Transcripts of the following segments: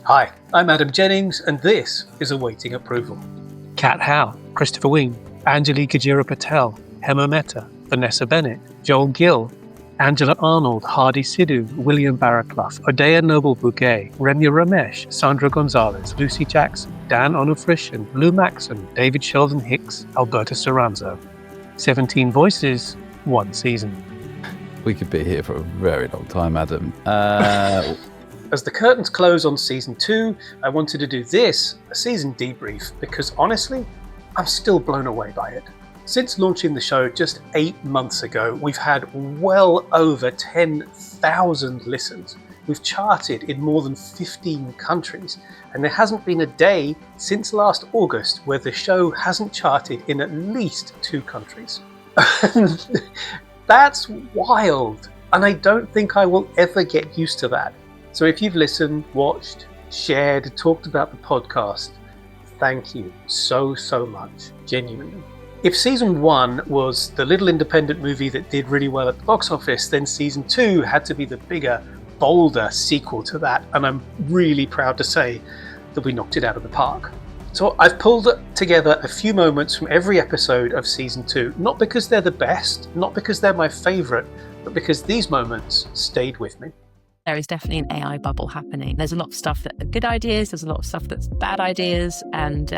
Hi, I'm Adam Jennings, and this is Awaiting Approval. Kat Howe, Christopher Wing, Angelika Jira Patel, Hema Mehta, Vanessa Bennett, Joel Gill, Angela Arnold, Hardy Sidhu, William Barraclough, Odeya Noble-Bouguet, Remya Ramesh, Sandra Gonzalez, Lucy Jackson, Dan Onufrishan, Lou Maxon, David Sheldon Hicks, Alberta Saranzo. 17 voices, 1 season. We could be here for a very long time, Adam. As the curtains close on season 2, I wanted to do this, a season debrief, because honestly, I'm still blown away by it. Since launching the show just 8 months ago, we've had well over 10,000 listens. We've charted in more than 15 countries, and there hasn't been a day since last August where the show hasn't charted in at least 2 countries. That's wild, and I don't think I will ever get used to that. So if you've listened, watched, shared, talked about the podcast, thank you so much, genuinely. If season 1 was the little independent movie that did really well at the box office, then season 2 had to be the bigger, bolder sequel to that, and I'm really proud to say that we knocked it out of the park. So I've pulled together a few moments from every episode of season 2, not because they're the best, not because they're my favourite, but because these moments stayed with me. There is definitely an AI bubble happening. There's a lot of stuff that are good ideas. There's a lot of stuff that's bad ideas. And,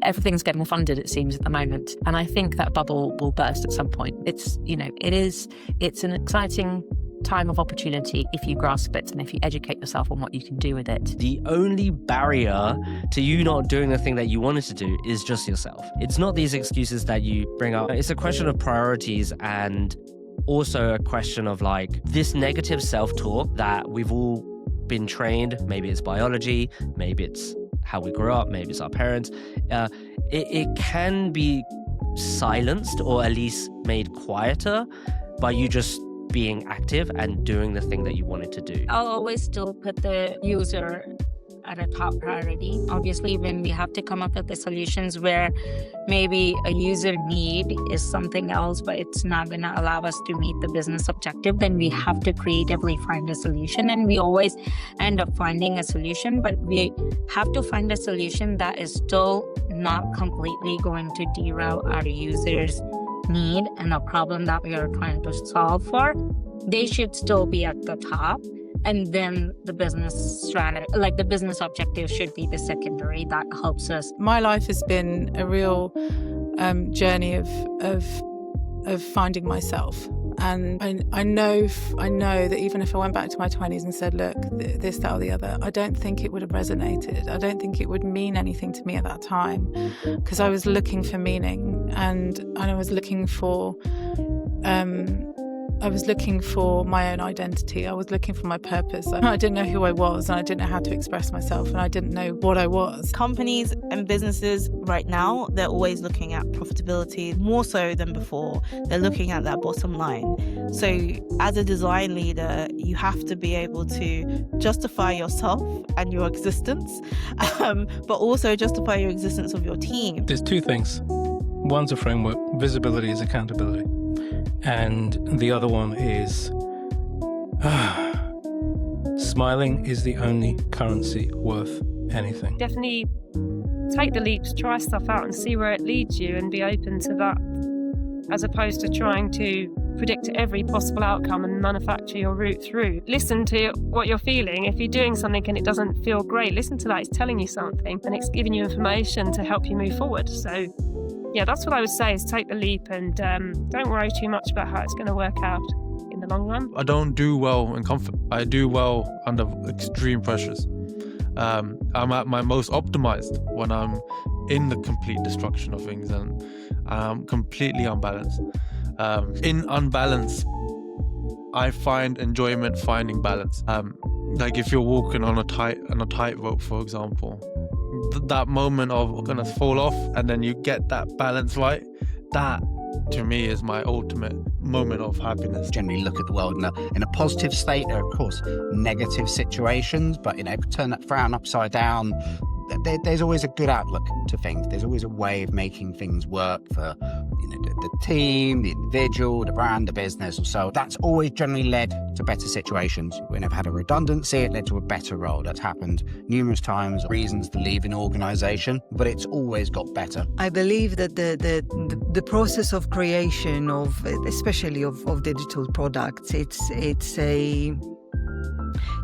everything's getting funded, it seems, at the moment. And I think that bubble will burst at some point. It's an exciting time of opportunity if you grasp it and if you educate yourself on what you can do with it. The only barrier to you not doing the thing that you wanted to do is just yourself. It's not these excuses that you bring up. It's a question of priorities and also a question of this negative self-talk that we've all been trained. Maybe it's biology, maybe it's how we grew up, maybe it's our parents. It can be silenced or at least made quieter by you just being active and doing the thing that you wanted to do. I'll always still put the user at a top priority. Obviously, when we have to come up with the solutions where maybe a user need is something else, but it's not going to allow us to meet the business objective, then we have to creatively find a solution. And we always end up finding a solution, but we have to find a solution that is still not completely going to derail our users' need and a problem that we are trying to solve for. They should still be at the top. And then the business strategy, the business objective should be the secondary that helps us. My life has been a real journey of finding myself. And I know that even if I went back to my 20s and said, look, this, that or the other, I don't think it would have resonated. I don't think it would mean anything to me at that time because I was looking for meaning and I was looking for my own identity. I was looking for my purpose. I didn't know who I was and I didn't know how to express myself and I didn't know what I was. Companies and businesses right now, they're always looking at profitability more so than before. They're looking at that bottom line. So as a design leader, you have to be able to justify yourself and your existence, but also justify your existence of your team. There's 2 things. One's a framework. Visibility is accountability. And the other one is smiling is the only currency worth anything. Definitely take the leaps, try stuff out and see where it leads you and be open to that, as opposed to trying to predict every possible outcome and manufacture your route through. Listen to what you're feeling. If you're doing something and it doesn't feel great, listen to that. It's telling you something and it's giving you information to help you move forward. So yeah, that's what I would say, is take the leap and don't worry too much about how it's going to work out in the long run. I don't do well in comfort. I do well under extreme pressures. I'm at my most optimized when I'm in the complete destruction of things and I'm completely unbalanced. In unbalance, I find enjoyment finding balance. If you're walking on a tightrope, for example, that moment of gonna fall off and then you get that balance right, that to me is my ultimate moment of happiness. Generally look at the world in a positive state. There are of course negative situations, but turn that frown upside down, there's always a good outlook to things. There's always a way of making things work for the team, the individual, the brand, the business. So that's always generally led to better situations. We never had a redundancy. It led to a better role. That's happened numerous times, reasons to leave an organization, but it's always got better. I believe that the process of creation of, especially of digital products,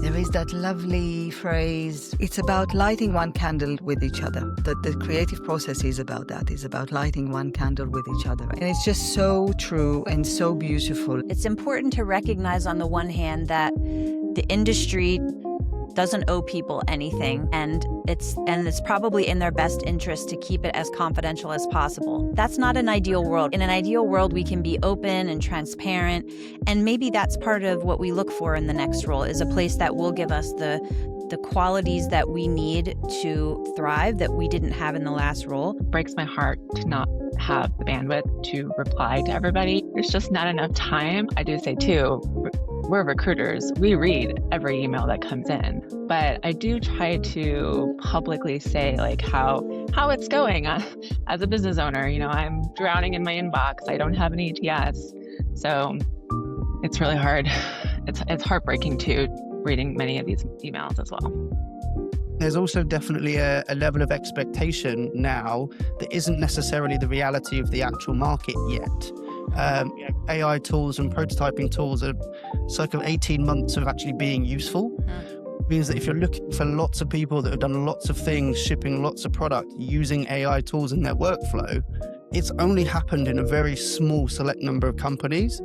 there is that lovely phrase, it's about lighting one candle with each other. The creative process is about that. It's about lighting one candle with each other. And it's just so true and so beautiful. It's important to recognize on the one hand that the industry doesn't owe people anything, and it's probably in their best interest to keep it as confidential as possible. That's not an ideal world. In an ideal world, we can be open and transparent, and maybe that's part of what we look for in the next role, is a place that will give us the qualities that we need to thrive that we didn't have in the last role. It breaks my heart to not have the bandwidth to reply to everybody. There's just not enough time. I do say too, we're recruiters. We read every email that comes in, but I do try to publicly say like how it's going. As a business owner, I'm drowning in my inbox. I don't have an ETS. So it's really hard. It's heartbreaking too, reading many of these emails as well. There's also definitely a level of expectation now that isn't necessarily the reality of the actual market yet. AI tools and prototyping tools are circa 18 months of actually being useful. It means that if you're looking for lots of people that have done lots of things, shipping lots of product, using AI tools in their workflow, it's only happened in a very small select number of companies.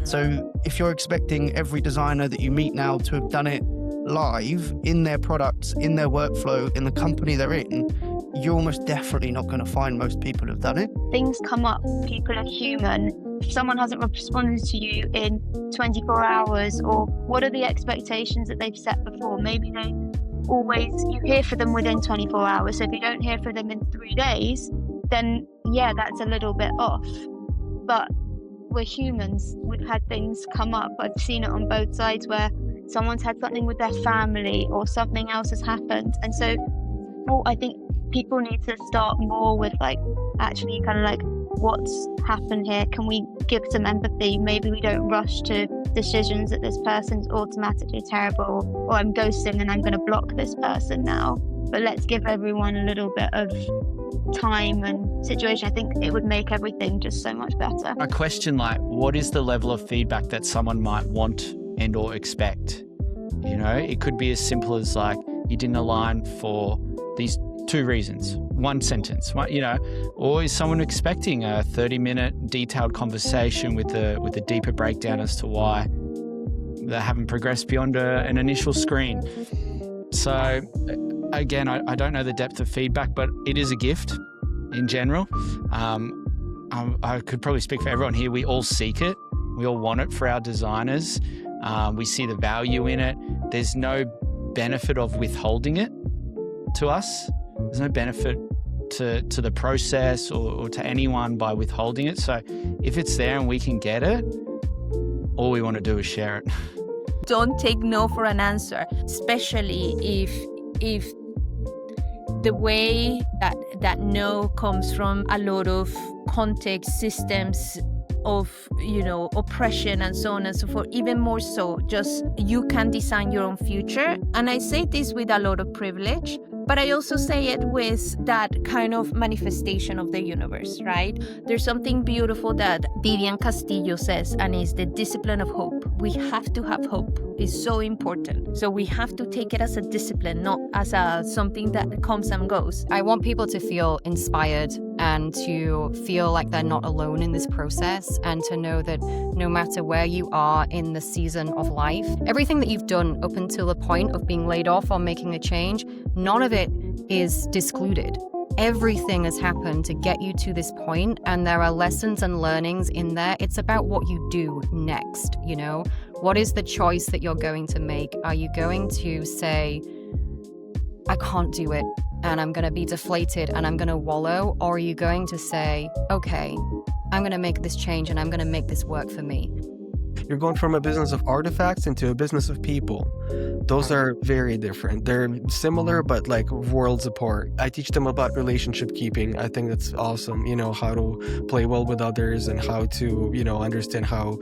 So if you're expecting every designer that you meet now to have done it live in their products, in their workflow, in the company they're in, you're almost definitely not going to find most people who've done it. Things come up, people are human. If someone hasn't responded to you in 24 hours, or what are the expectations that they've set before? Maybe you hear from them within 24 hours. So if you don't hear from them in 3 days, then yeah, that's a little bit off. But we're humans. We've had things come up. I've seen it on both sides where someone's had something with their family or something else has happened. And so I think people need to start more with actually kind of what's happened here? Can we give some empathy? Maybe we don't rush to decisions that this person's automatically terrible, or I'm ghosting and I'm going to block this person now. But let's give everyone a little bit of time and situation. I think it would make everything just so much better. A question what is the level of feedback that someone might want and or expect? It could be as simple as you didn't align for these 2 reasons, 1 sentence, or is someone expecting a 30-minute detailed conversation with a deeper breakdown as to why they haven't progressed beyond an initial screen? So again, I don't know the depth of feedback, but it is a gift in general. I could probably speak for everyone here. We all seek it. We all want it for our designers. We see the value in it. There's no benefit of withholding it to us. There's no benefit to the process or to anyone by withholding it. So if it's there and we can get it, all we want to do is share it. Don't take no for an answer, especially if the way that no comes from a lot of context systems of oppression and so on and so forth. Even more so, just you can design your own future. And I say this with a lot of privilege, but I also say it with that kind of manifestation of the universe, right? There's something beautiful that Vivian Castillo says, and it's the discipline of hope. We have to have hope. It's so important. So we have to take it as a discipline, not as something that comes and goes. I want people to feel inspired and to feel like they're not alone in this process, and to know that no matter where you are in the season of life, everything that you've done up until the point of being laid off or making a change, none of it is discluded. Everything has happened to get you to this point, and there are lessons and learnings in there. It's about what you do next, What is the choice that you're going to make? Are you going to say, I can't do it, and I'm going to be deflated and I'm going to wallow? Or are you going to say, okay, I'm going to make this change and I'm going to make this work for me? You're going from a business of artifacts into a business of people. Those are very different. They're similar, but like worlds apart. I teach them about relationship keeping. I think that's awesome. How to play well with others and how to, understand how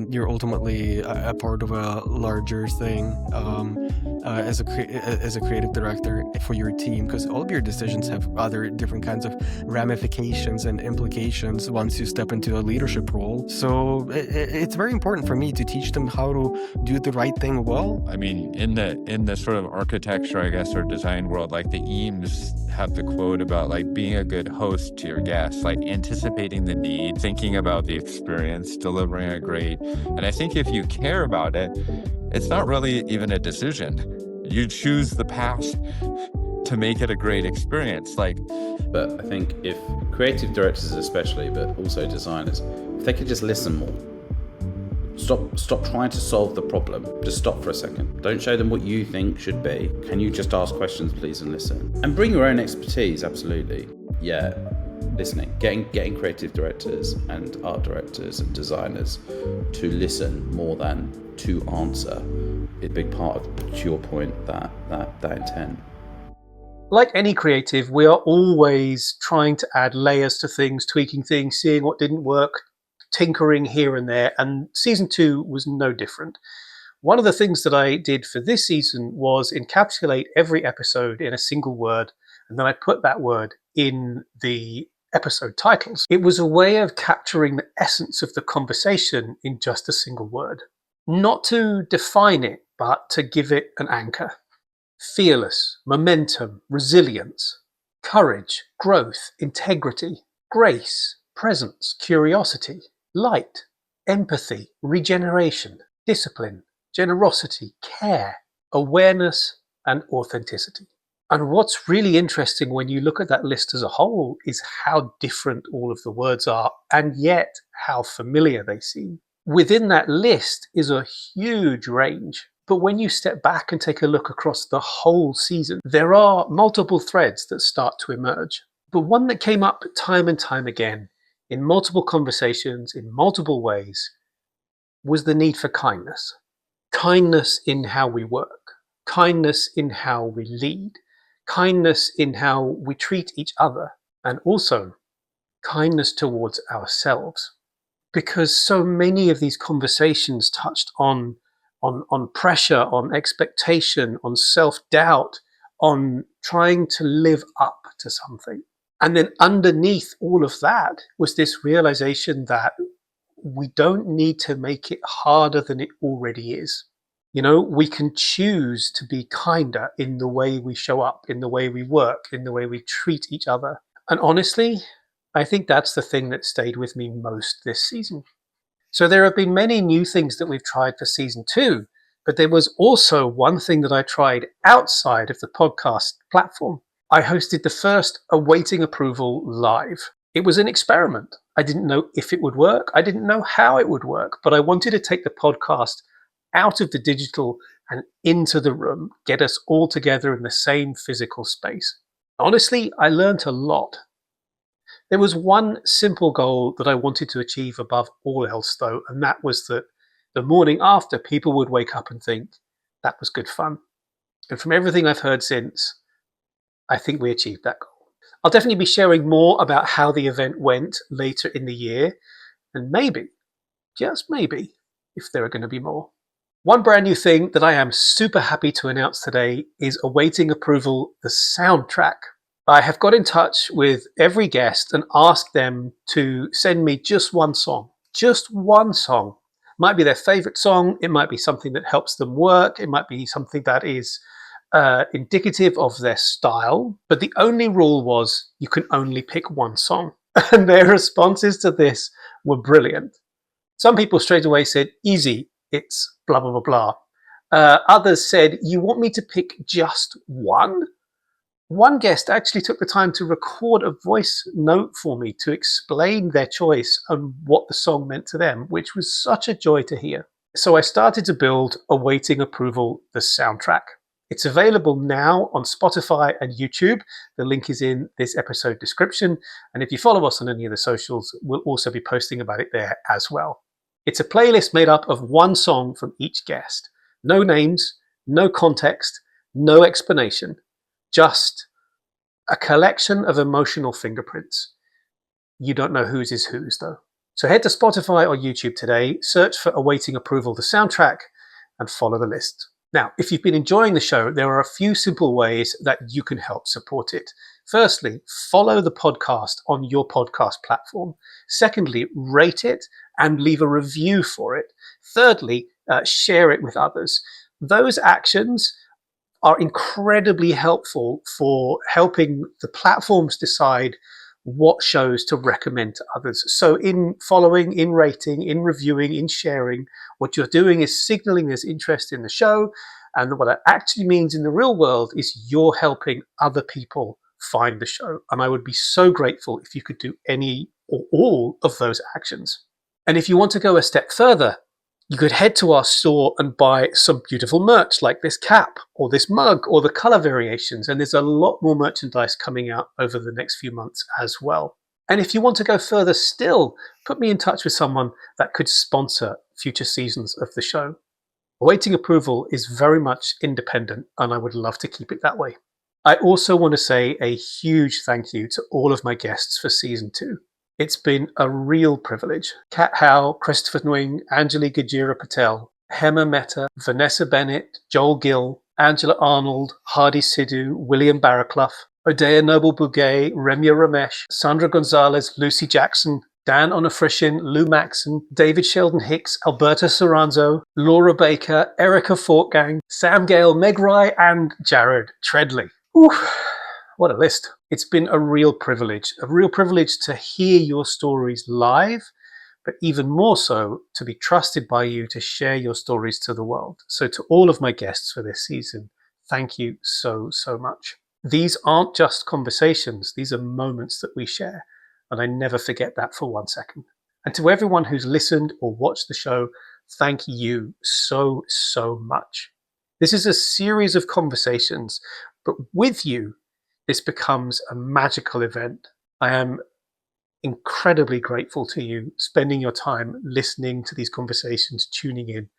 you're ultimately a part of a larger thing as a creative director for your team, because all of your decisions have other different kinds of ramifications and implications once you step into a leadership role. So it's very important for me to teach them how to do the right thing well. I mean, in the sort of architecture, I guess, or design world, like the Eames have the quote about like being a good host to your guests, like anticipating the need, thinking about the experience, delivering a great. And I think if you care about it, it's not really even a decision. You choose the path to make it a great experience. But I think if creative directors especially, but also designers, if they could just listen more. Stop trying to solve the problem. Just stop for a second. Don't show them what you think should be. Can you just ask questions, please, and listen? And bring your own expertise, absolutely. Yeah, listening. Getting creative directors and art directors and designers to listen more than to answer is a big part of, to your point, that intent. Like any creative, we are always trying to add layers to things, tweaking things, seeing what didn't work, tinkering here and there, and season 2 was no different. One of the things that I did for this season was encapsulate every episode in a single word, and then I put that word in the episode titles. It was a way of capturing the essence of the conversation in just a single word. Not to define it, but to give it an anchor. Fearless, momentum, resilience, courage, growth, integrity, grace, presence, curiosity, light, empathy, regeneration, discipline, generosity, care, awareness, and authenticity. And what's really interesting when you look at that list as a whole is how different all of the words are, and yet how familiar they seem. Within that list is a huge range. But when you step back and take a look across the whole season, there are multiple threads that start to emerge. But one that came up time and time again in multiple conversations, in multiple ways, was the need for kindness. Kindness in how we work, kindness in how we lead, kindness in how we treat each other, and also kindness towards ourselves. Because so many of these conversations touched on pressure, on expectation, on self-doubt, on trying to live up to something. And then underneath all of that was this realization that we don't need to make it harder than it already is. We can choose to be kinder in the way we show up, in the way we work, in the way we treat each other. And honestly, I think that's the thing that stayed with me most this season. So there have been many new things that we've tried for season 2, but there was also one thing that I tried outside of the podcast platform. I hosted the first Awaiting Approval live. It was an experiment. I didn't know if it would work. I didn't know how it would work, but I wanted to take the podcast out of the digital and into the room, get us all together in the same physical space. Honestly, I learned a lot. There was one simple goal that I wanted to achieve above all else, though, and that was that the morning after, people would wake up and think, that was good fun. And from everything I've heard since, I think we achieved that goal. I'll definitely be sharing more about how the event went later in the year, and maybe, just maybe, if there are going to be more. One brand new thing that I am super happy to announce today is Awaiting Approval, the soundtrack. I have got in touch with every guest and asked them to send me just one song. Just one song. Might be their favorite song. It might be something that helps them work. It might be something that is indicative of their style. But the only rule was you can only pick one song. And their responses to this were brilliant. Some people straight away said, easy, it's blah, blah, blah, blah. Others said, you want me to pick just one? One guest actually took the time to record a voice note for me to explain their choice and what the song meant to them, which was such a joy to hear. So I started to build Awaiting Approval, the soundtrack. It's available now on Spotify and YouTube. The link is in this episode description. And if you follow us on any of the socials, we'll also be posting about it there as well. It's a playlist made up of one song from each guest. No names, no context, no explanation. Just a collection of emotional fingerprints. You don't know whose is whose, though. So head to Spotify or YouTube today, search for Awaiting Approval, the soundtrack, and follow the list. Now, if you've been enjoying the show, there are a few simple ways that you can help support it. Firstly, follow the podcast on your podcast platform. Secondly, rate it and leave a review for it. Thirdly, share it with others. Those actions are incredibly helpful for helping the platforms decide what shows to recommend to others. So in following, in rating, in reviewing, in sharing, what you're doing is signaling there's interest in the show. And what it actually means in the real world is you're helping other people find the show. And I would be so grateful if you could do any or all of those actions. And if you want to go a step further, you could head to our store and buy some beautiful merch like this cap or this mug or the color variations. And there's a lot more merchandise coming out over the next few months as well. And if you want to go further still, put me in touch with someone that could sponsor future seasons of the show. Awaiting Approval is very much independent, and I would love to keep it that way. I also want to say a huge thank you to all of my guests for season 2. It's been a real privilege. Kat Howe, Christopher Nguyen, Anjali Gajira Patel, Hema Mehta, Vanessa Bennett, Joel Gill, Angela Arnold, Hardy Sidhu, William Barraclough, Odeya Noble-Bouguet, Remya Ramesh, Sandra Gonzalez, Lucy Jackson, Dan Onofrishin, Lou Maxon, David Sheldon Hicks, Alberta Soranzo, Laura Baker, Erica Fortgang, Sam Gale, Meg Rye, and Jared Treadley. Ooh, what a list. It's been a real privilege to hear your stories live, but even more so to be trusted by you to share your stories to the world. So to all of my guests for this season, thank you so, so much. These aren't just conversations, these are moments that we share. And I never forget that for 1 second. And to everyone who's listened or watched the show, thank you so, so much. This is a series of conversations, but with you, this becomes a magical event. I am incredibly grateful to you spending your time listening to these conversations, tuning in.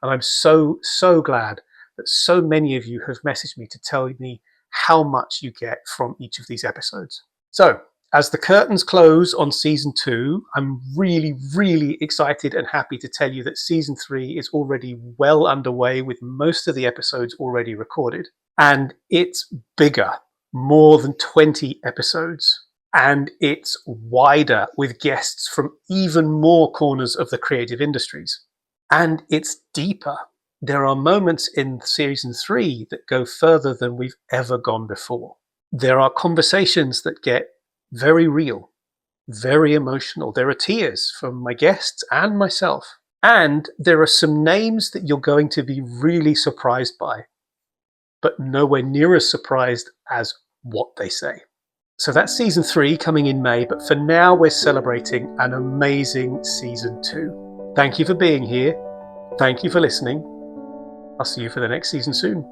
And I'm so, so glad that so many of you have messaged me to tell me how much you get from each of these episodes. So, as the curtains close on season 2, I'm really, really excited and happy to tell you that season 3 is already well underway with most of the episodes already recorded. And it's bigger, more than 20 episodes. And it's wider with guests from even more corners of the creative industries. And it's deeper. There are moments in season 3 that go further than we've ever gone before. There are conversations that get very real, very emotional. There are tears from my guests and myself. And there are some names that you're going to be really surprised by, but nowhere near as surprised as what they say. So that's season 3 coming in May, but for now we're celebrating an amazing season 2. Thank you for being here. Thank you for listening. I'll see you for the next season soon.